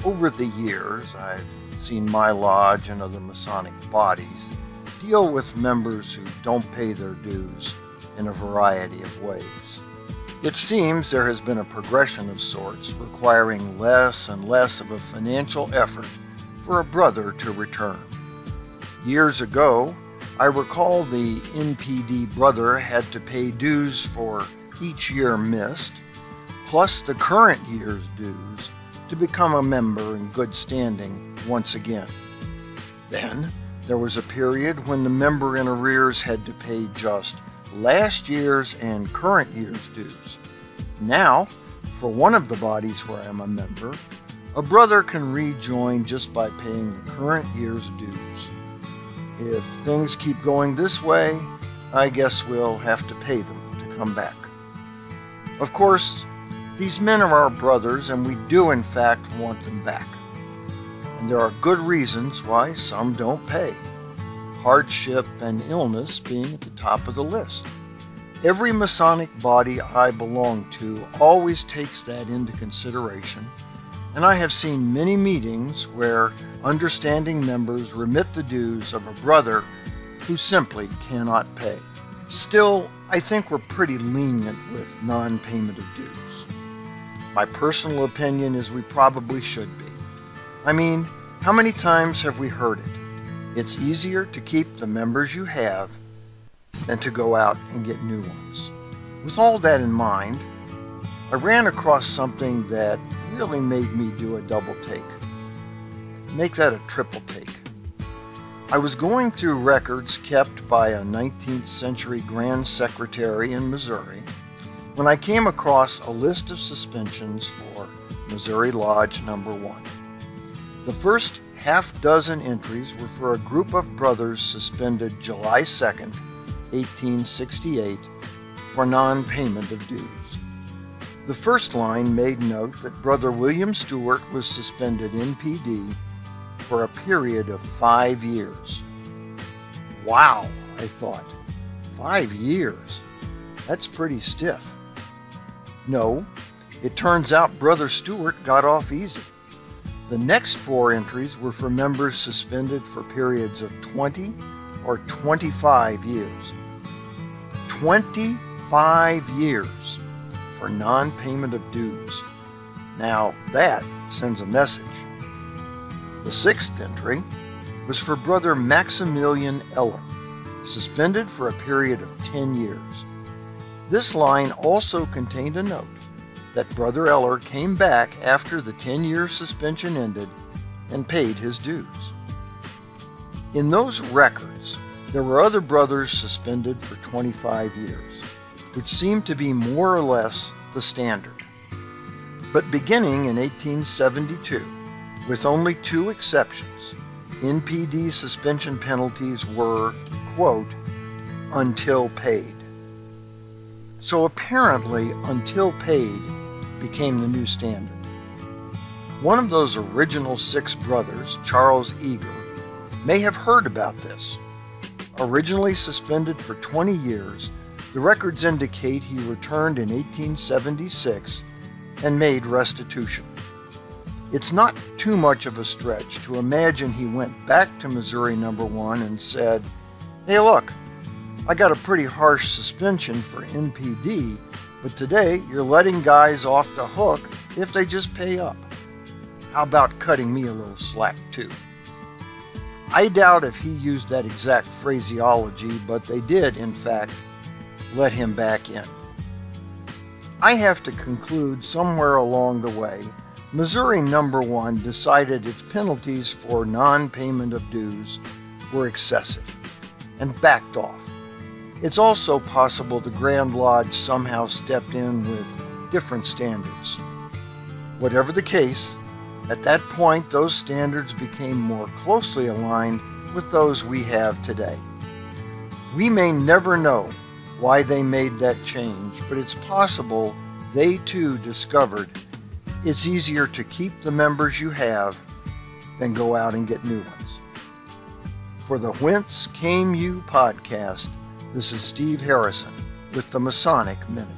Over the years, I've seen my lodge and other Masonic bodies deal with members who don't pay their dues in a variety of ways. It seems there has been a progression of sorts requiring less and less of a financial effort for a brother to return. Years ago, I recall the NPD brother had to pay dues for each year missed, plus the current year's dues, to become a member in good standing once again. Then, there was a period when the member in arrears had to pay just last year's and current year's dues. Now, for one of the bodies where I am a member, a brother can rejoin just by paying the current year's dues. If things keep going this way, I guess we'll have to pay them to come back. Of course, these men are our brothers, and we do in fact want them back. And there are good reasons why some don't pay. Hardship and illness being at the top of the list. Every Masonic body I belong to always takes that into consideration, and I have seen many meetings where understanding members remit the dues of a brother who simply cannot pay. Still, I think we're pretty lenient with non-payment of dues. My personal opinion is we probably should be. I mean, how many times have we heard it? It's easier to keep the members you have than to go out and get new ones. With all that in mind, I ran across something that really made me do a double take. Make that a triple take. I was going through records kept by a 19th century Grand Secretary in Missouri when I came across a list of suspensions for Missouri Lodge Number 1. The first half-dozen entries were for a group of brothers suspended July 2nd, 1868, for non-payment of dues. The first line made note that Brother William Stewart was suspended NPD for a period of 5 years. Wow, I thought, 5 years? That's pretty stiff. No, it turns out Brother Stewart got off easy. The next 4 entries were for members suspended for periods of 20 or 25 years. 25 years for non-payment of dues. Now that sends a message. The 6th entry was for Brother Maximilian Eller, suspended for a period of 10 years. This line also contained a note that Brother Eller came back after the 10-year suspension ended and paid his dues. In those records, there were other brothers suspended for 25 years, which seemed to be more or less the standard. But beginning in 1872, with only 2 exceptions, NPD suspension penalties were, quote, until paid. So apparently, until paid became the new standard. One of those original 6 brothers, Charles Eager, may have heard about this. Originally suspended for 20 years, the records indicate he returned in 1876 and made restitution. It's not too much of a stretch to imagine he went back to Missouri Number 1 and said, "Hey look, I got a pretty harsh suspension for NPD, but today you're letting guys off the hook if they just pay up. How about cutting me a little slack too?" I doubt if he used that exact phraseology, but they did, in fact, let him back in. I have to conclude somewhere along the way, Missouri Number 1 decided its penalties for non-payment of dues were excessive and backed off. It's also possible the Grand Lodge somehow stepped in with different standards. Whatever the case, at that point those standards became more closely aligned with those we have today. We may never know why they made that change, but it's possible they too discovered it's easier to keep the members you have than go out and get new ones. For the Whence Came You podcast, this is Steve Harrison with the Masonic Minute.